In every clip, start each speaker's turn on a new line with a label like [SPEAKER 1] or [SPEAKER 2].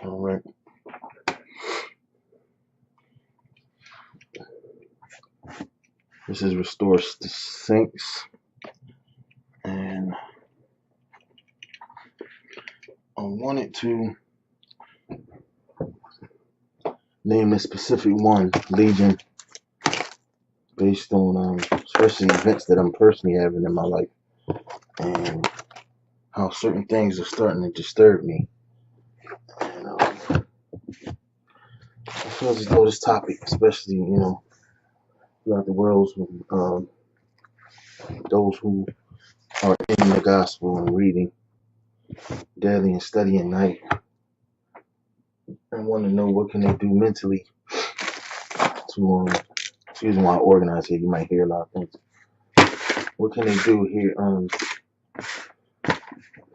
[SPEAKER 1] All right. This is Restore the Saints. And I wanted to name a specific one, Legion, based on especially events that I'm personally having in my life and how certain things are starting to disturb me. And I feel as though this topic, especially, throughout the world, those who are in the gospel and reading daily and studying night, and want to know what can they do mentally to excuse me while I organize here, you might hear a lot of things. What can they do here?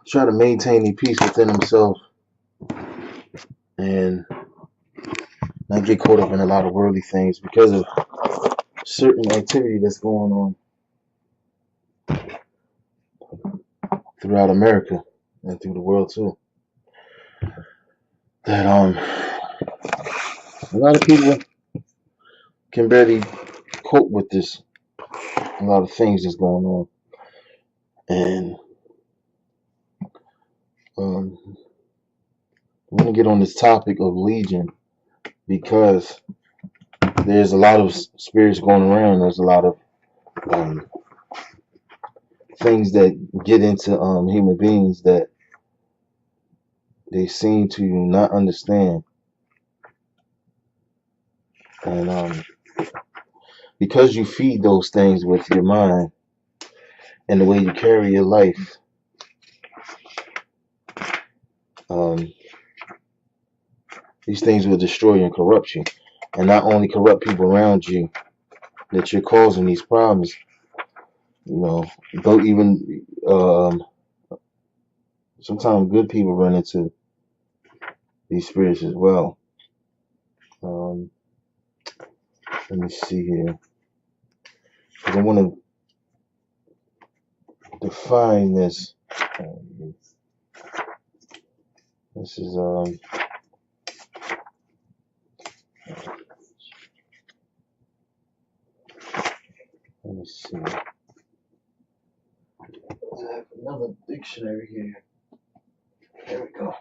[SPEAKER 1] Try to maintain the peace within themselves and not get caught up in a lot of worldly things because of certain activity that's going on throughout America and through the world too. That a lot of people can barely cope with this. A lot of things that's going on, and I want to get on this topic of Legion because there's a lot of spirits going around. There's a lot of um, things that get into human beings that they seem to not understand, and because you feed those things with your mind and the way you carry your life, um, these things will destroy and corrupt you, and not only corrupt people around you that you're causing these problems. Though even sometimes good people run into these spirits as well. Um, let me see here, because I want to define this. This is let me see. I have another dictionary here. There we go.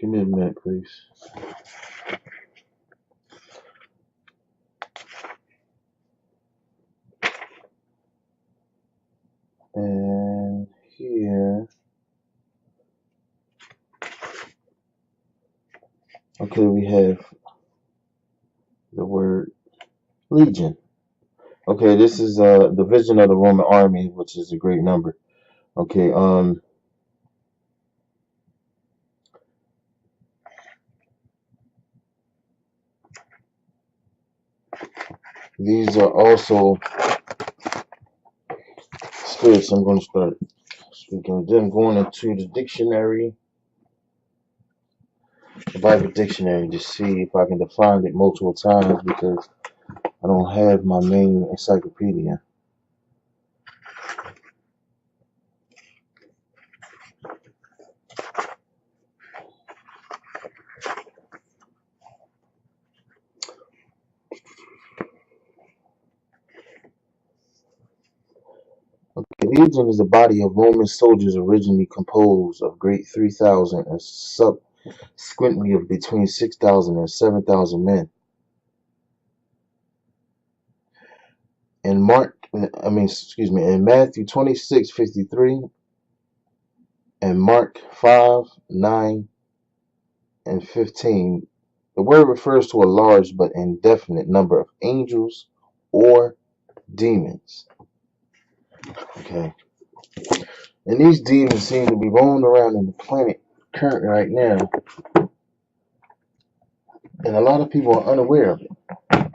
[SPEAKER 1] Give me a minute, please. And here, okay, we have the word legion. Okay, this is a division of the Roman army, which is a great number. Okay, these are also spirits. I'm going to start speaking of them, going into the dictionary, the Bible dictionary, to see if I can define it multiple times because I don't have my main encyclopedia. Okay, legion is a body of Roman soldiers originally composed of great 3,000 and subsequently of between 6,000 and 7,000 men. In in Matthew 26:53 and Mark 5:9 and 15, the word refers to a large but indefinite number of angels or demons. Okay. And these demons seem to be roaming around in the planet currently right now. And a lot of people are unaware of it.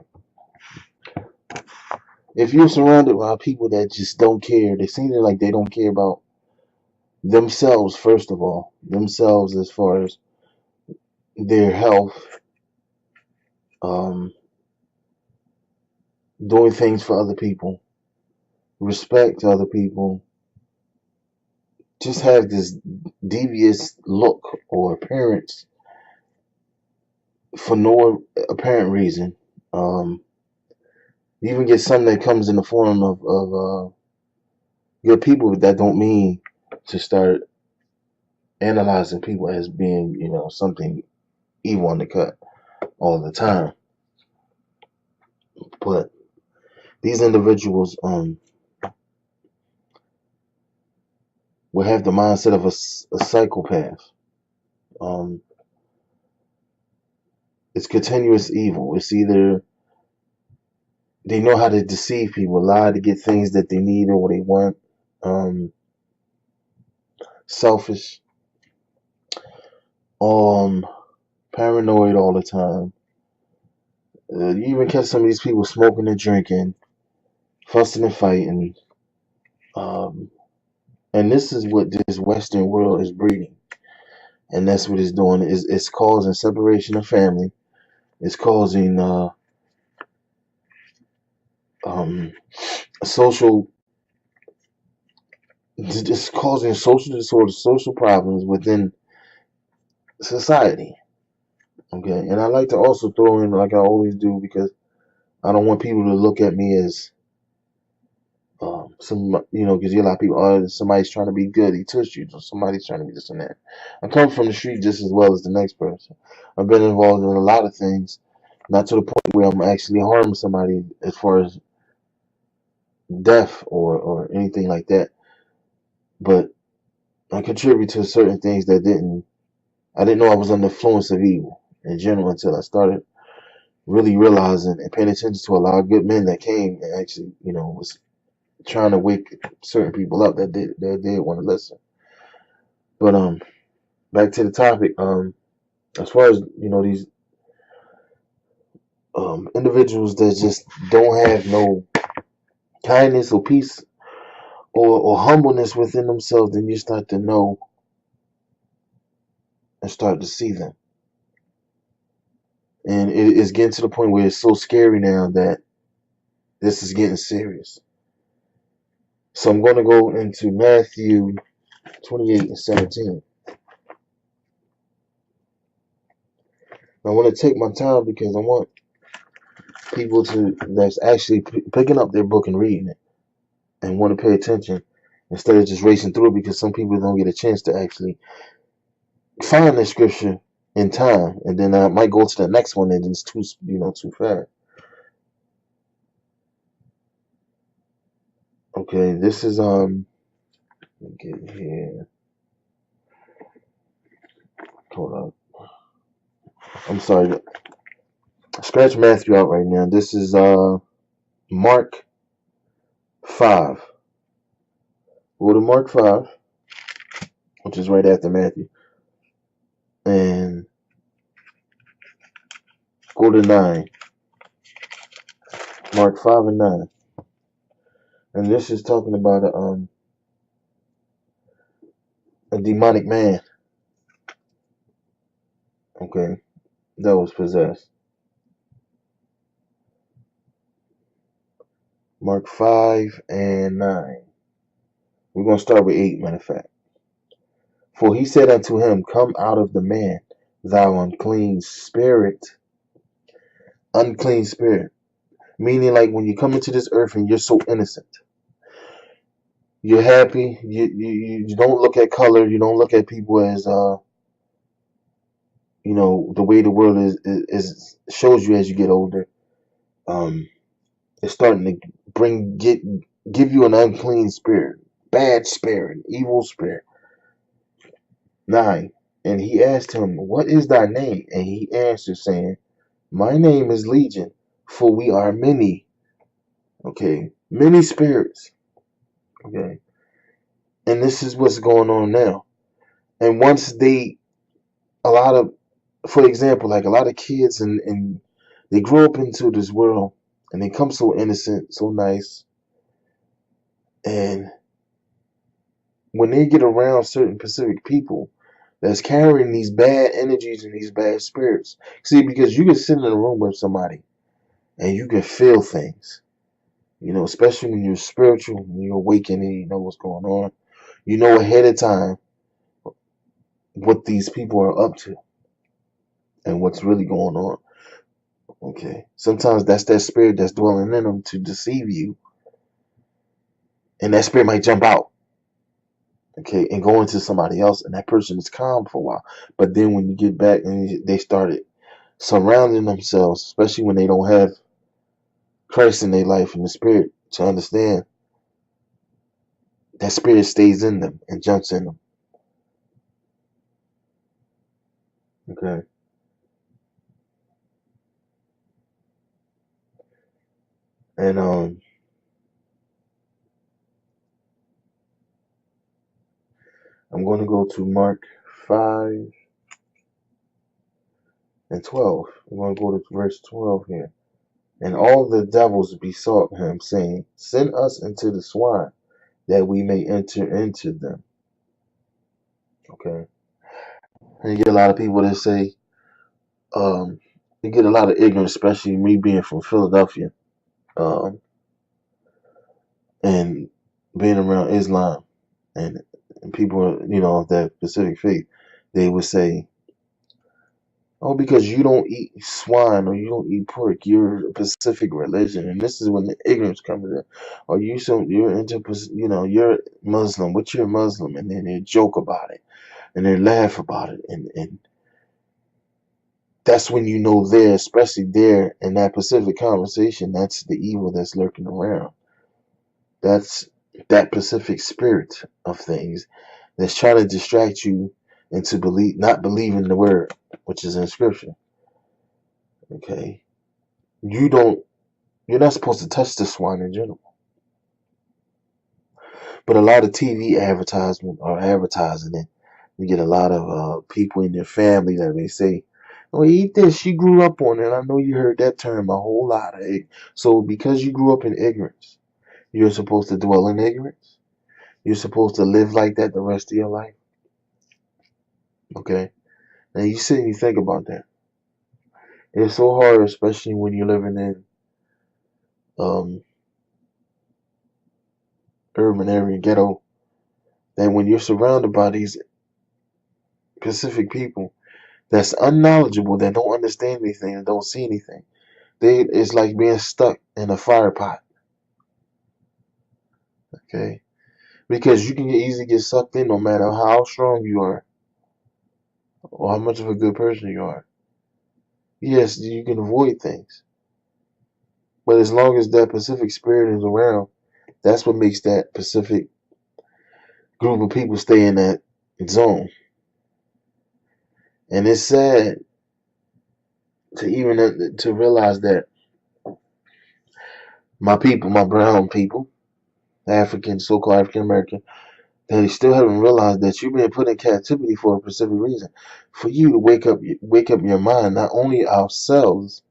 [SPEAKER 1] If you're surrounded by people that just don't care, they seem like they don't care about themselves, first of all. Themselves as far as their health, um, doing things for other people, respect other people, just have this devious look or appearance for no apparent reason. Um, you even get some that comes in the form of good people that don't mean to start analyzing people as being, something evil on the cut all the time. But these individuals will have the mindset of a psychopath. Um, it's continuous evil. It's either they know how to deceive people, lie to get things that they need or what they want. Um, Selfish, um, paranoid all the time. You even catch some of these people smoking and drinking, fussing and fighting. Um, and this is what this Western world is breeding. And that's what it's doing. It's causing separation of family. It's causing um, social, just causing social disorders, social problems within society. Okay, and I like to also throw in, like I always do, because I don't want people to look at me as because a lot of people, somebody's trying to be good, he touched you, or somebody's trying to be this and that. I come from the street just as well as the next person. I've been involved in a lot of things, not to the point where I'm actually harming somebody as far as death or anything like that, but I contribute to certain things I didn't know I was under the influence of evil in general until I started really realizing and paying attention to a lot of good men that came and actually, was trying to wake certain people up that did want to listen. But back to the topic. As far as these individuals that just don't have no kindness or peace or humbleness within themselves, then you start to know and start to see them. And it's getting to the point where it's so scary now that this is getting serious. So I'm going to go into Matthew 28 and 17. I want to take my time because I want people that's actually picking up their book and reading it and want to pay attention instead of just racing through it, because some people don't get a chance to actually find the scripture in time, and then I might go to the next one and it's too fast. Okay, this is let me get here. Hold up. I'm sorry. Scratch Matthew out right now. This is Mark 5. Go to Mark 5, which is right after Matthew, and go to 9. Mark 5 and 9. And this is talking about a demonic man, okay, that was possessed. Mark 5 and 9. We're going to start with 8, matter of fact. For he said unto him, Come out of the man, thou unclean spirit. Unclean spirit. Meaning, like, when you come into this earth and you're so innocent, you're happy, you don't look at color, you don't look at people as, the way the world is shows you as you get older. It's starting to give you an unclean spirit, bad spirit, evil spirit. 9. And he asked him, What is thy name? And he answered, saying, My name is Legion, for we are many. Okay, many spirits. Okay, and this is what's going on now. And once for example, like a lot of kids, and they grow up into this world, and they come so innocent, so nice, and when they get around certain specific people that's carrying these bad energies and these bad spirits. See, because you can sit in a room with somebody and you can feel things. You know, especially when you're spiritual, when you're awakening, you know what's going on. You know ahead of time what these people are up to and what's really going on. Okay. Sometimes that's that spirit that's dwelling in them to deceive you, and that spirit might jump out, okay, and go into somebody else, and that person is calm for a while. But then when you get back and they started surrounding themselves, especially when they don't have Christ in their life and the spirit to understand, that spirit stays in them and jumps in them. Okay. And I'm going to go to Mark 5 and 12. I'm going to go to verse 12 here. And all the devils besought him, saying, Send us into the swine, that we may enter into them. Okay. And you get a lot of people that say, you get a lot of ignorance, especially me being from Philadelphia, um, and being around Islam and, and people, you know, of that Pacific faith. They would say, oh, because you don't eat swine or you don't eat pork, you're a Pacific religion, and this is when the ignorance comes in. Or you're into, you know, you're Muslim. What you're Muslim, and then they joke about it and they laugh about it, and that's when you know there, especially there in that Pacific conversation, that's the evil that's lurking around. That's that Pacific spirit of things that's trying to distract you into not believing the word, which is in Scripture. Okay, you don't. You're not supposed to touch the swine in general. But a lot of TV advertisement are advertising it. You get a lot of people in your family that may say, "Oh, eat this. You grew up on it." I know you heard that term a whole lot. So because you grew up in ignorance, you're supposed to dwell in ignorance. You're supposed to live like that the rest of your life. Okay. Now you sit and you think about that. It's so hard, especially when you're living in um, urban area ghetto, that when you're surrounded by these Pacific people that's unknowledgeable, that don't understand anything and don't see anything. It's like being stuck in a fire pot. Okay, because you can easily get sucked in, no matter how strong you are or how much of a good person you are. Yes, you can avoid things, but as long as that Pacific spirit is around, that's what makes that Pacific group of people stay in that zone. And it's sad to even to realize that my people, my brown people, African, so-called African American, they still haven't realized that you've been put in captivity for a specific reason, for you to wake up your mind, not only ourselves,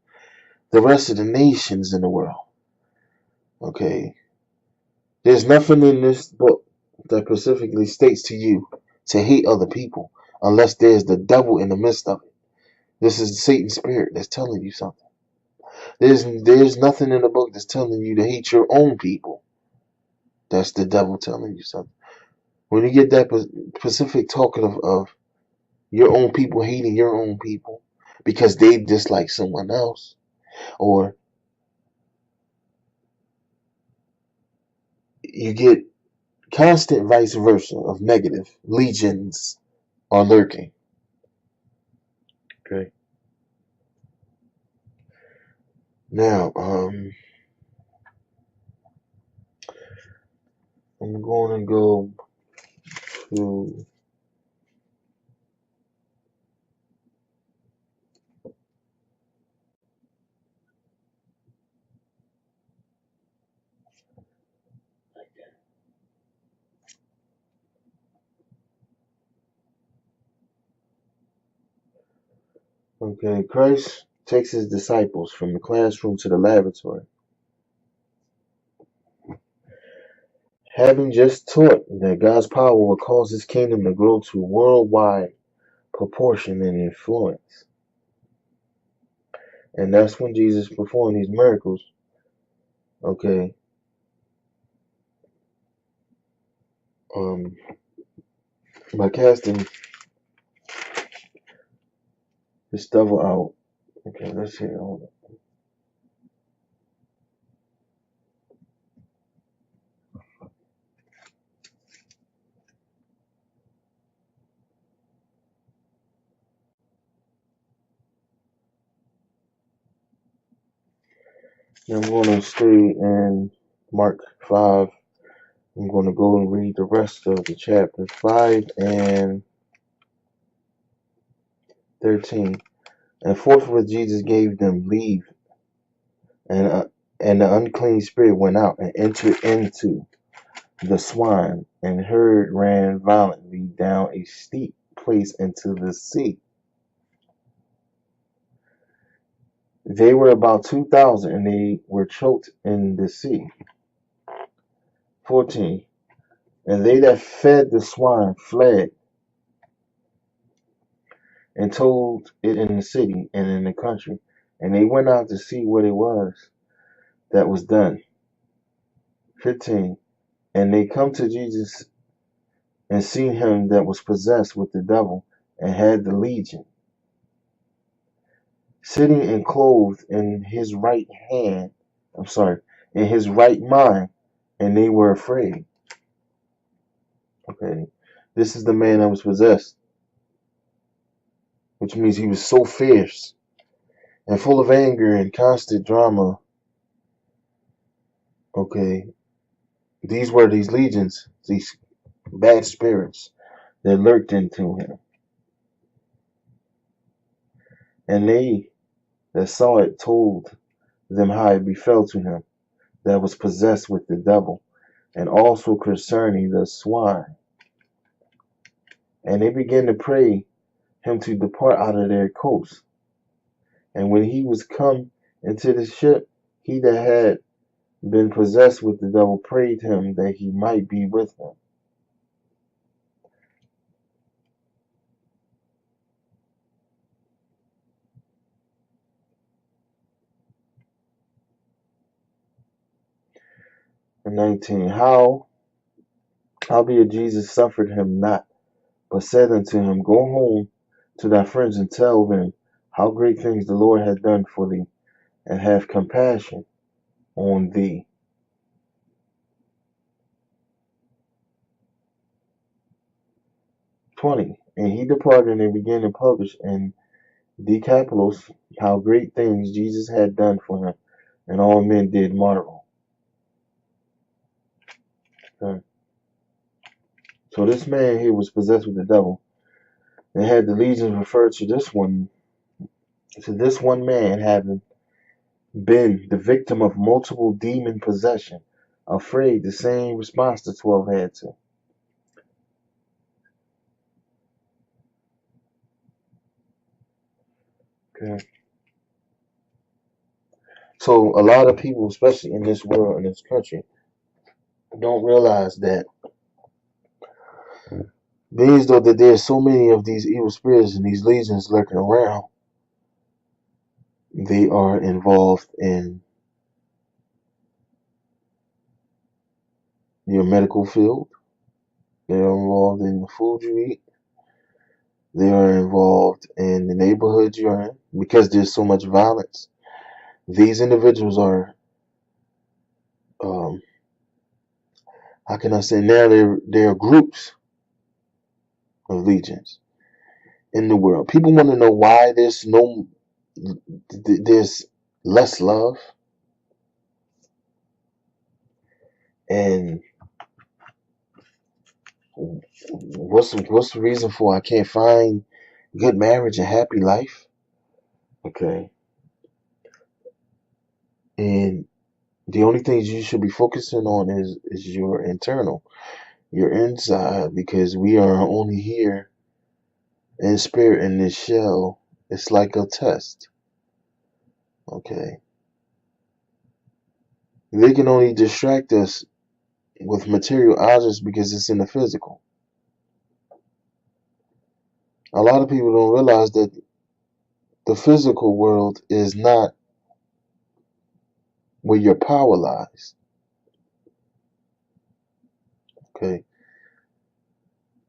[SPEAKER 1] the rest of the nations in the world. Okay, there's nothing in this book that specifically states to you to hate other people, unless there's the devil in the midst of it. This is Satan's spirit that's telling you something. There's nothing in the book that's telling you to hate your own people. That's the devil telling you something. When you get that specific talking of your own people hating your own people because they dislike someone else, or you get constant vice versa of negative legions are lurking. Okay. Now, I'm going to go to, okay, Christ takes his disciples from the classroom to the laboratory. Having just taught that God's power will cause his kingdom to grow to worldwide proportion and influence. And that's when Jesus performed these miracles. Okay. um, by casting this devil out. Okay, let's see. Hold on. Now I'm going to stay in Mark 5. I'm going to go and read the rest of the chapter 5 and 13. And forthwith Jesus gave them leave, and the unclean spirit went out and entered into the swine, and herd ran violently down a steep place into the sea. They were about 2,000, and they were choked in the sea. 14. And they that fed the swine fled and told it in the city and in the country. And they went out to see what it was that was done. 15. And they come to Jesus and see him that was possessed with the devil and had the legion, sitting and clothed in his right hand, in his right mind, and they were afraid. Okay, this is the man that was possessed, which means he was so fierce and full of anger and constant drama. Okay, these were these legions, these bad spirits that lurked into him. And they that saw it told them how it befell to him that was possessed with the devil, and also concerning the swine. And they began to pray him to depart out of their coast. And when he was come into the ship, he that had been possessed with the devil prayed him that he might be with him. And 19. Howbeit Jesus suffered him not, but said unto him, Go home to thy friends and tell them how great things the Lord hath done for thee, and have compassion on thee. 20. And he departed and began to publish in Decapolis how great things Jesus had done for him, and all men did marvel. Okay. So this man here was possessed with the devil. They had the legions referred to this one man having been the victim of multiple demon possession, afraid, the same response the 12 had to. Okay. So a lot of people, especially in this world, in this country, don't realize that these though that there's so many of these evil spirits and these legions lurking around, they are involved in your medical field. They are involved in the food you eat. They are involved in the neighborhood you're in because there's so much violence. These individuals are, um, how can I say, now they're groups of legions in the world. People want to know why there's less love, and what's the reason for I can't find good marriage and happy life. Okay, and the only things you should be focusing on is your internal, your inside, because we are only here in spirit in this shell. It's like a test. Okay, they can only distract us with material objects because it's in the physical. A lot of people don't realize that the physical world is not where your power lies. Okay,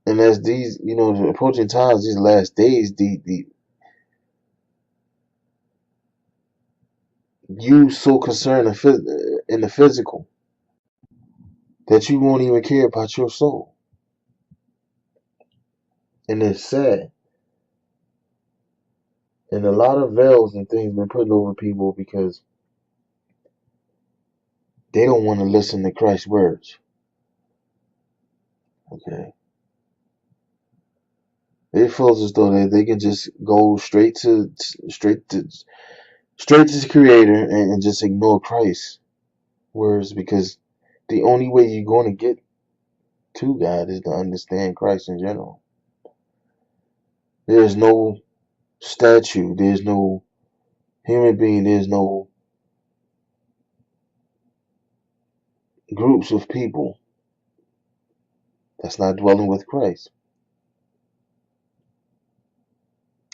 [SPEAKER 1] And as these, the approaching times, these last days, you so concerned in the physical that you won't even care about your soul. And it's sad. And a lot of veils and things been put over people because they don't want to listen to Christ's words. Okay. It feels as though they can just go straight to the Creator and just ignore Christ's words, because the only way you're going to get to God is to understand Christ in general. There's no statue, there's no human being, there's no groups of people that's not dwelling with Christ.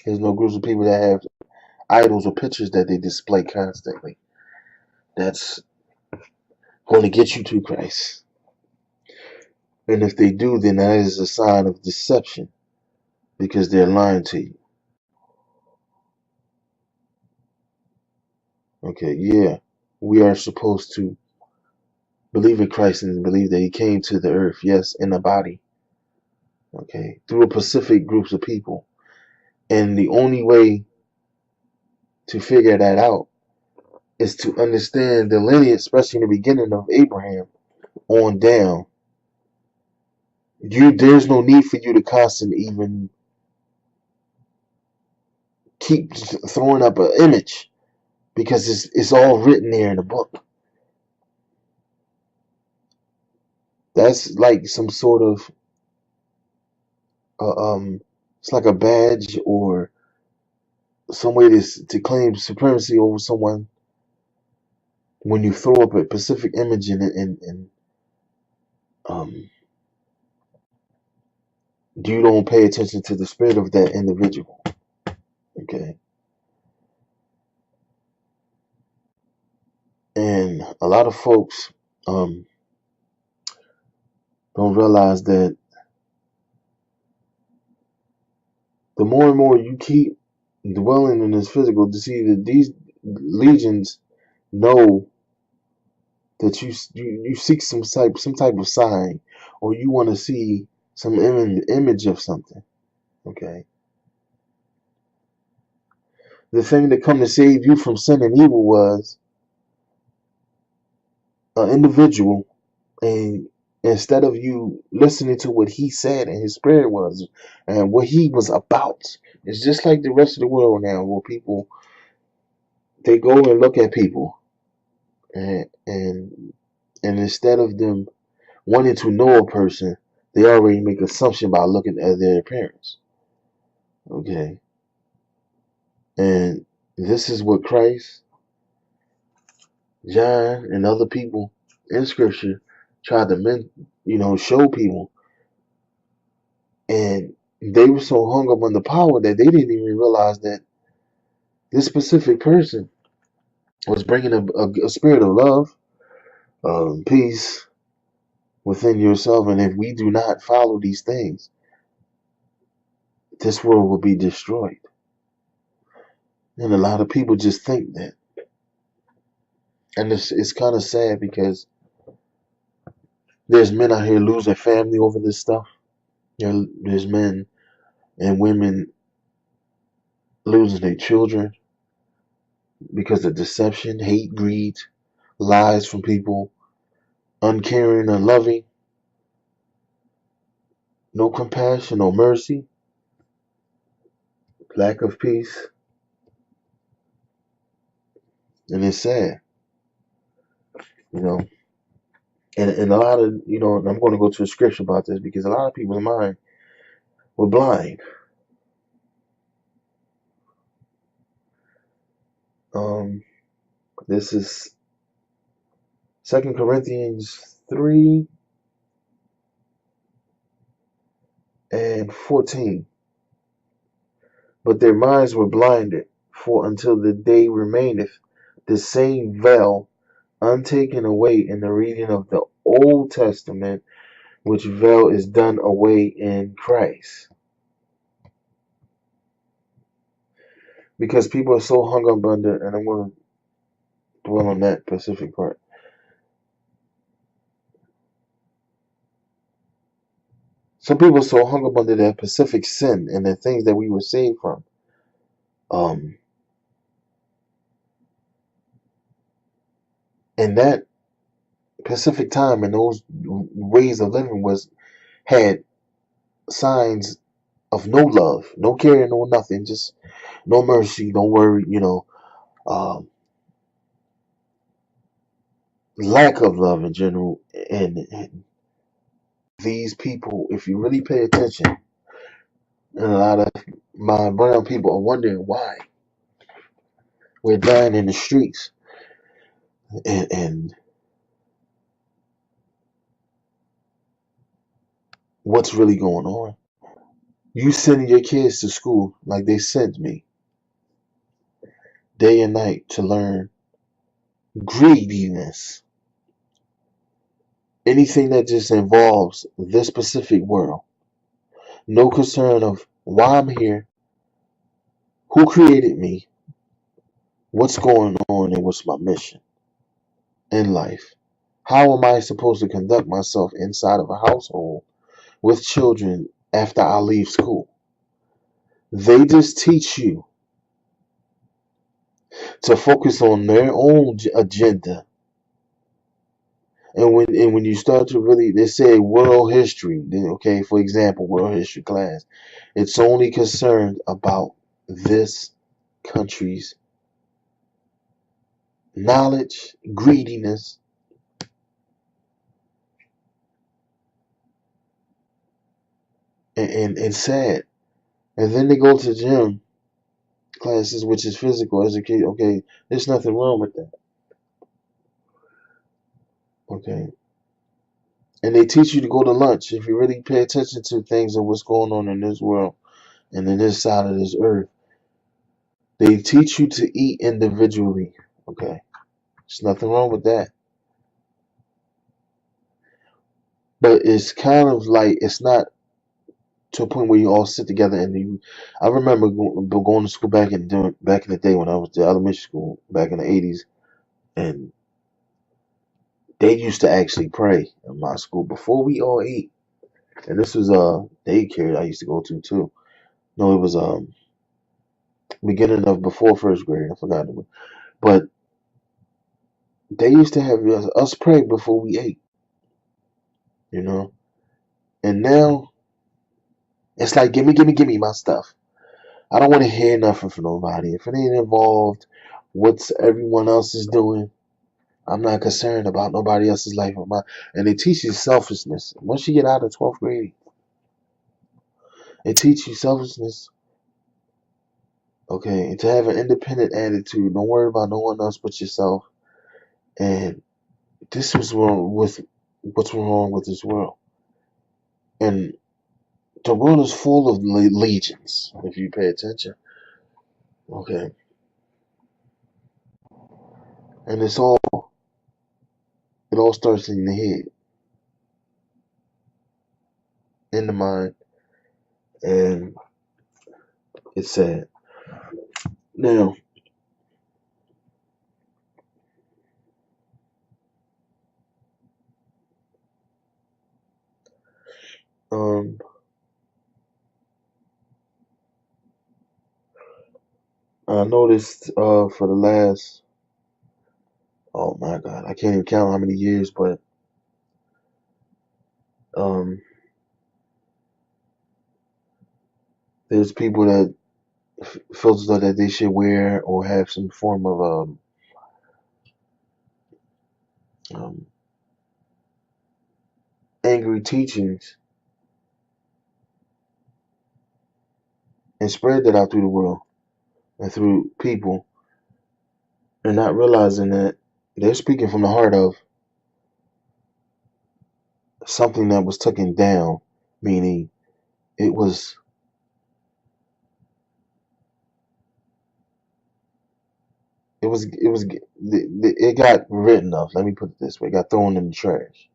[SPEAKER 1] There's no groups of people that have idols or pictures that they display constantly. That's going to get you to Christ. And if they do, then that is a sign of deception, because they're lying to you. Okay, yeah. We are supposed to believe in Christ and believe that He came to the earth, yes, in a body. Okay, through a specific groups of people. And the only way to figure that out is to understand the lineage, especially in the beginning of Abraham on down. There's no need for you to constantly even keep throwing up an image, because it's all written there in the book. That's like some sort of it's like a badge or some way to claim supremacy over someone when you throw up a specific image and um you don't pay attention to the spirit of that individual. Okay. And a lot of folks um don't realize that the more and more you keep dwelling in this physical, to see that these legions know that you seek some type of sign, or you want to see some image of something. Okay. The thing that come to save you from sin and evil was an individual, and instead of you listening to what he said and his spirit was and what he was about, it's just like the rest of the world now, where people, they go and look at people, and instead of them wanting to know a person, they already make assumption by looking at their appearance. Okay. And this is what Christ, John, and other people in Scripture tried to show people. And they were so hung up on the power that they didn't even realize that this specific person was bringing a spirit of love, peace within yourself. And if we do not follow these things, this world will be destroyed. And a lot of people just think that. And it's kind of sad, because there's men out here losing family over this stuff. There's men and women losing their children because of deception, hate, greed, lies from people, uncaring, unloving, no compassion, no mercy, lack of peace. And it's sad, you know. And a lot of, and I'm going to go to a scripture about this, because a lot of people's mind were blind. This is 2 Corinthians 3 and 14. But their minds were blinded, for until the day remaineth the same veil untaken away in the reading of the Old Testament, which veil is done away in Christ. Because people are so hung up under, and I'm going to dwell on that specific part. Some people are so hung up under that specific sin and the things that we were saved from. Um, and that specific time and those ways of living had signs of no love, no care, no nothing, just no mercy, don't worry, um, lack of love in general. And these people, if you really pay attention, and a lot of my brown people are wondering why we're dying in the streets, and what's really going on. You sending your kids to school like they sent me, day and night, to learn greediness. Anything that just involves this specific world. No concern of why I'm here, who created me, what's going on, and what's my mission in life. How am I supposed to conduct myself inside of a household with children after I leave school? They just teach you to focus on their own agenda. And when you start to really, they say world history, okay, for example, world history class, it's only concerned about this country's knowledge, greediness, and sad. And then they go to gym classes, which is physical education. Okay, there's nothing wrong with that. Okay. And they teach you to go to lunch. If you really pay attention to things of what's going on in this world and in this side of this earth, they teach you to eat individually. Okay. There's nothing wrong with that. But it's kind of like, it's not to a point where you all sit together and I remember going to school back in the day when I was in elementary school back in the 80s, and they used to actually pray in my school before we all ate. And this was daycare I used to go to too. No, it was beginning of before first grade. I forgot it. But they used to have us pray before we ate, you know. And now it's like, give me my stuff. I don't want to hear nothing from nobody. If it ain't involved, what's everyone else is doing, I'm not concerned about nobody else's life or mine. And it teaches you selfishness. Once you get out of 12th grade, it teaches you selfishness. Okay, and to have an independent attitude. Don't worry about no one else but yourself. And this was wrong with what's wrong with this world. And the world is full of legions, if you pay attention. Okay, and it all starts in the head, in the mind, and it's sad. Now, um, I noticed for the last, oh my God, I can't even count how many years, but um, there's people that feel as though that they should wear or have some form of um, angry teachings and spread that out through the world and through people, and not realizing that they're speaking from the heart of something that was taken down, meaning it was it got written of. Let me put it this way: it got thrown in the trash.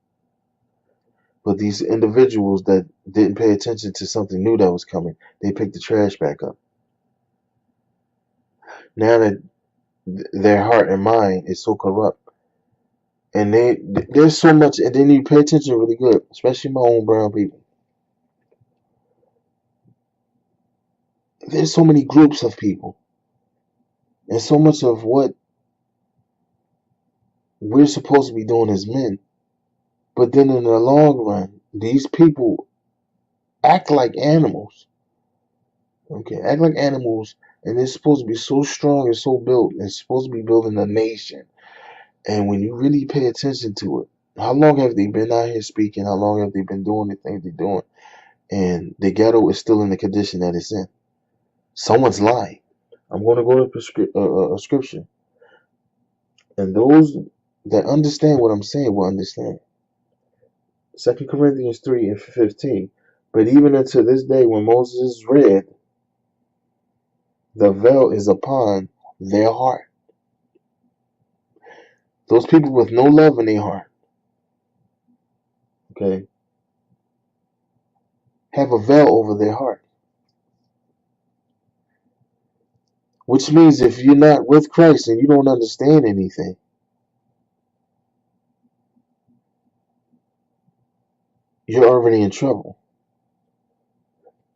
[SPEAKER 1] But these individuals that didn't pay attention to something new that was coming, they picked the trash back up. Now that their heart and mind is so corrupt, and there's so much, and they need to pay attention really good, especially my own brown people. There's so many groups of people, and so much of what we're supposed to be doing as men. But then in the long run, these people act like animals. Okay, act like animals, and they're supposed to be so strong and so built, and supposed to be building a nation. And when you really pay attention to it, how long have they been out here speaking? How long have they been doing the things they're doing? And the ghetto is still in the condition that it's in. Someone's lying. I'm going to go to a scripture, and those that understand what I'm saying will understand. 2 Corinthians 3:15. But even unto this day, when Moses read, the veil is upon their heart. Those people with no love in their heart, okay, have a veil over their heart. Which means if you're not with Christ and you don't understand anything, you're already in trouble.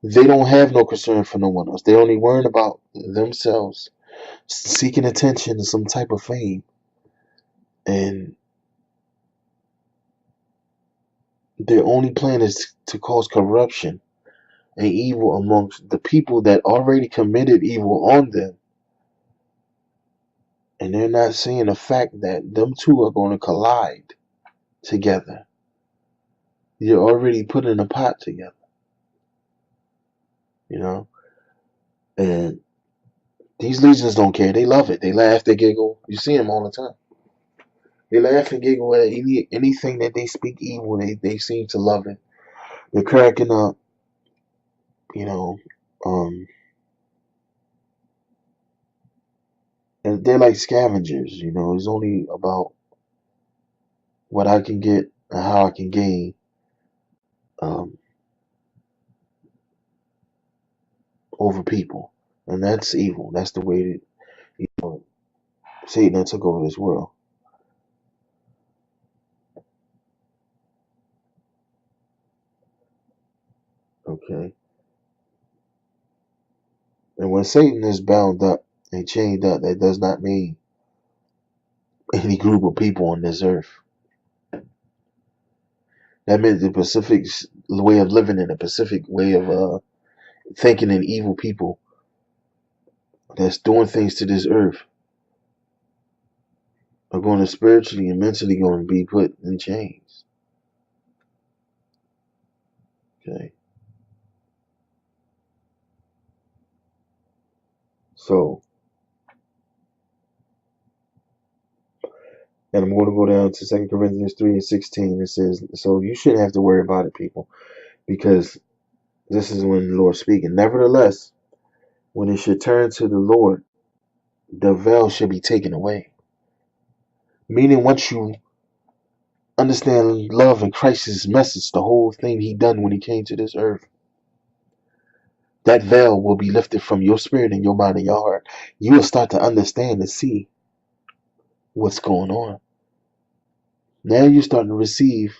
[SPEAKER 1] They don't have no concern for no one else. They're only worrying about themselves, seeking attention and some type of fame. And their only plan is to cause corruption and evil amongst the people that already committed evil on them. And they're not seeing the fact that them two are going to collide together. You're already put in a pot together, you know? And these legions don't care. They love it. They laugh, they giggle. You see them all the time. They laugh and giggle at anything that they speak evil. They seem to love it. They're cracking up, you know. Um, and they're like scavengers, you know. It's only about what I can get and how I can gain um, over people. And that's evil. That's the way that, you know, Satan took over this world. Okay. And when Satan is bound up and chained up, that does not mean any group of people on this earth. That meant the Pacific way of living and the Pacific way of thinking and evil people that's doing things to this earth are going to spiritually and mentally going to be put in chains. Okay. So, and I'm going to go down to 2 Corinthians 3:16. It says, so you shouldn't have to worry about it, people, because this is when the Lord's speaking. Nevertheless, when it should turn to the Lord, the veil should be taken away. Meaning, once you understand love and Christ's message, the whole thing he done when he came to this earth, that veil will be lifted from your spirit and your mind and your heart. You will start to understand and see what's going on. Now you're starting to receive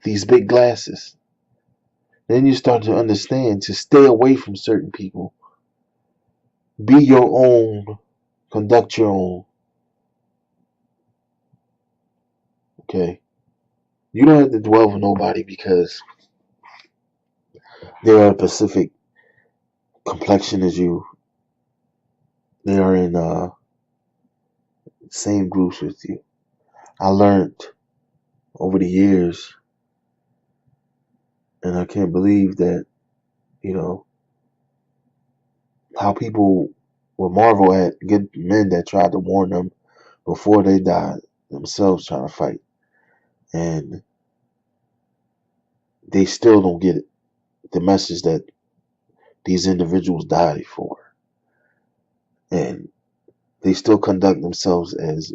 [SPEAKER 1] these big glasses. Then you start to understand to stay away from certain people. Be your own. Conduct your own. Okay? You don't have to dwell with nobody because they are a Pacific complexion as you. They are in same groups with you. I learned over the years, and I can't believe that, you know, how people would marvel at good men that tried to warn them before they died, themselves trying to fight. And they still don't get it, the message that these individuals died for. And they still conduct themselves as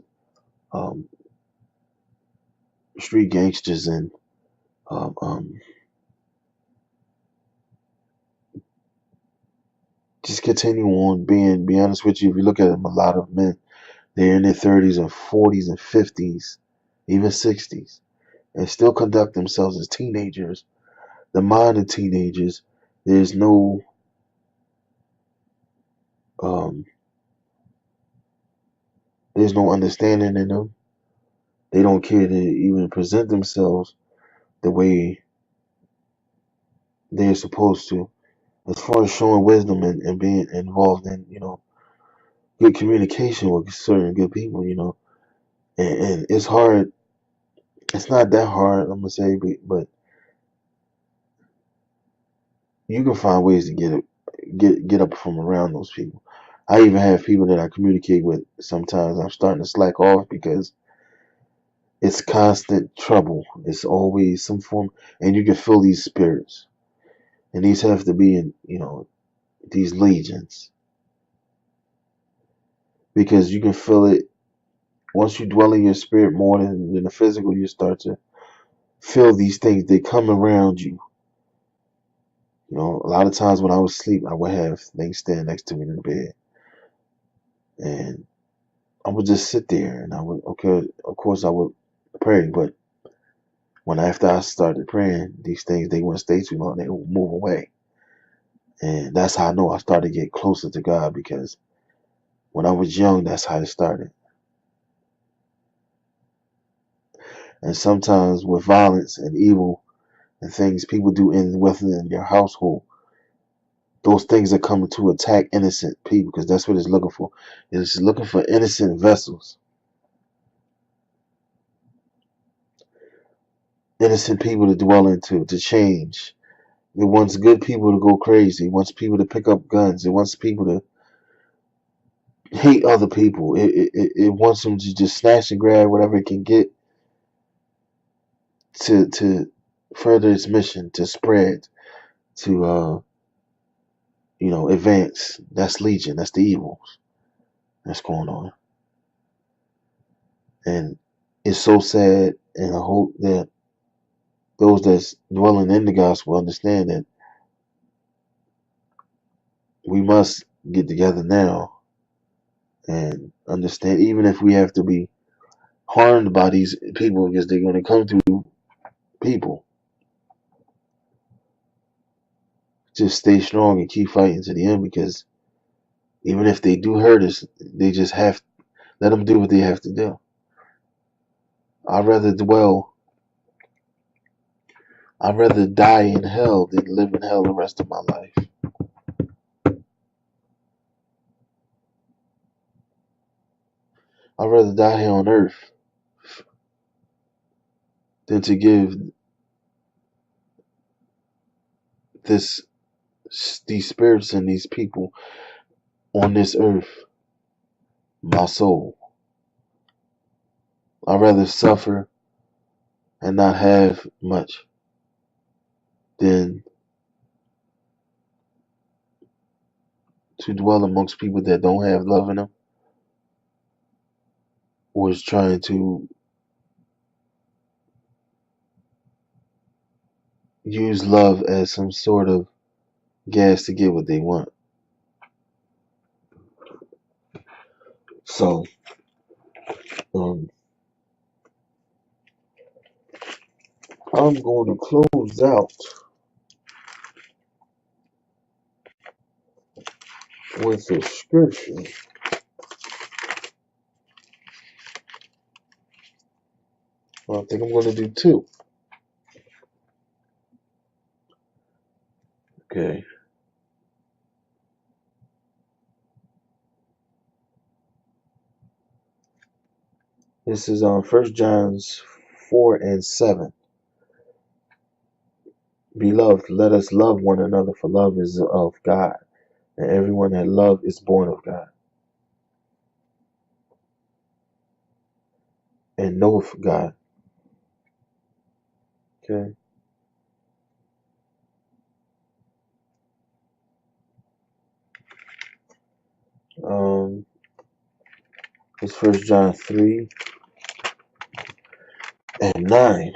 [SPEAKER 1] street gangsters and Um, um, just continue on being. Be honest with you. If you look at them, a lot of men, they're in their 30s and 40s and 50s, even 60s, and still conduct themselves as teenagers. The mind of teenagers, there's no um, there's no understanding in them. They don't care to even present themselves the way they're supposed to, as far as showing wisdom and being involved in, good communication with certain good people, and it's hard. It's not that hard, I'm gonna say, but you can find ways to get up from around those people. I even have people that I communicate with. Sometimes I'm starting to slack off because it's constant trouble. It's always some form, and you can feel these spirits, and these have to be in, these legions, because you can feel it once you dwell in your spirit more than the physical. You start to feel these things. They come around you. A lot of times when I was asleep, I would have things stand next to me in the bed, and I would just sit there, and I would, okay, of course I would pray, but after I started praying, these things, they wouldn't stay too long. They would move away, and that's how I know I started to get closer to God, because when I was young, that's how it started. And sometimes with violence and evil and things people do within your household, those things are coming to attack innocent people, because that's what it's looking for. It's looking for innocent vessels, innocent people to dwell into, to change. It wants good people to go crazy. It wants people to pick up guns. It wants people to hate other people. It wants them to just snatch and grab whatever it can get to further its mission, to spread, to advance. That's legion. That's the evils that's going on. And it's so sad, and I hope that those that's dwelling in the gospel understand that we must get together now and understand, even if we have to be harmed by these people, because they're going to come through people. Just stay strong and keep fighting to the end, because even if they do hurt us, they just have, let them do what they have to do. I'd rather dwell, I'd rather die in hell than live in hell the rest of my life. I'd rather die here on earth than to give this these spirits and these people on this earth my soul. I'd rather suffer and not have much than to dwell amongst people that don't have love in them, or is trying to use love as some sort of gas to get what they want. So, um, I'm going to close out with a scripture. Well, I think I'm going to do two. Okay. This is on 1 John 4 and 7. Beloved, let us love one another, for love is of God, and everyone that love is born of God, and knoweth God. Okay. Um, it's 1 John 3 and 9.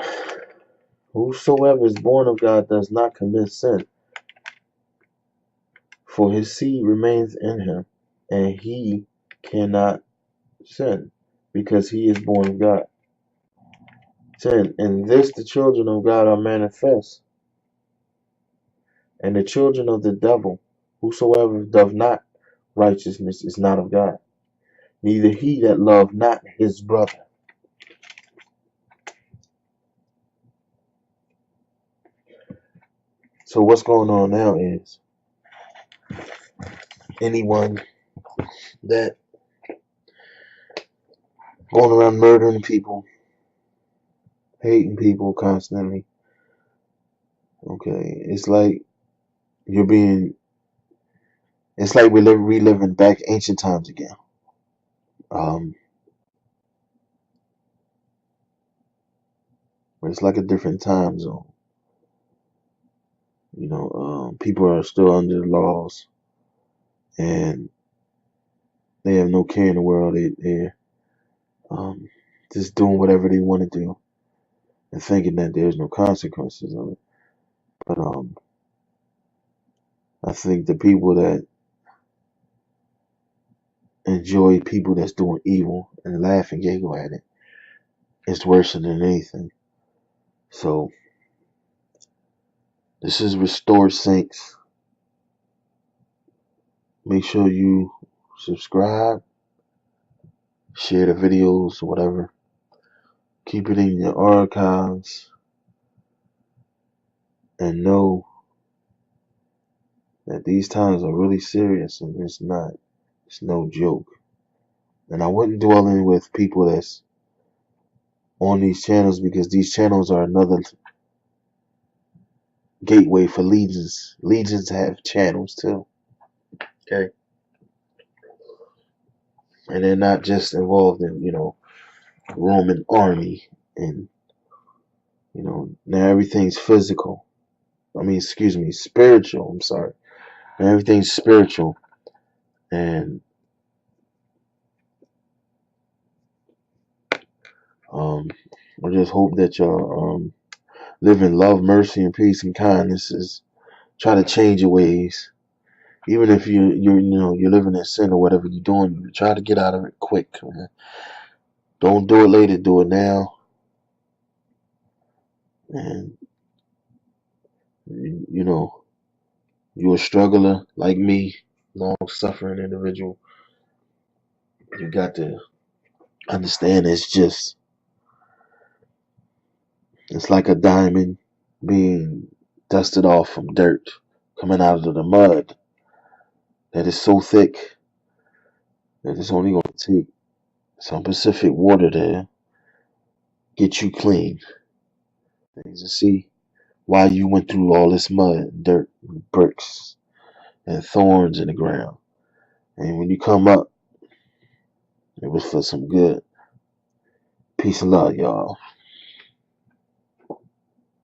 [SPEAKER 1] Whosoever is born of God does not commit sin, for his seed remains in him, and he cannot sin, because he is born of God. 10. In this the children of God are manifest, and the children of the devil. Whosoever doth not righteousness is not of God, neither he that loveth not his brother. So what's going on now is anyone that going around murdering people, hating people constantly, okay, it's like it's like we're reliving back ancient times again. But it's like a different time zone. People are still under the laws, and they have no care in the world. They're just doing whatever they want to do and thinking that there's no consequences of it. But I think the people that enjoy people that's doing evil and laugh and giggle at it, it's worse than anything. So this is Restore Saints. Make sure you subscribe, share the videos, whatever. Keep it in your archives, and know that these times are really serious, and it's no joke. And I wouldn't dwell in with people that's on these channels, because these channels are another gateway for legions. Legions have channels too. Okay. And they're not just involved in, Roman army and, now everything's physical. Spiritual. I'm sorry. Now everything's spiritual. And I just hope that y'all live in love, mercy, and peace and kindness. Try to change your ways. Even if you're living in sin or whatever you're doing, you try to get out of it quick, man. Don't do it later, do it now. And you're a struggler like me, long suffering individual. You got to understand it's like a diamond being dusted off from dirt, coming out of the mud that is so thick that it's only going to take some Pacific water to get you clean. And to see why you went through all this mud, dirt, bricks, and thorns in the ground. And when you come up, it was for some good. Peace and love, y'all.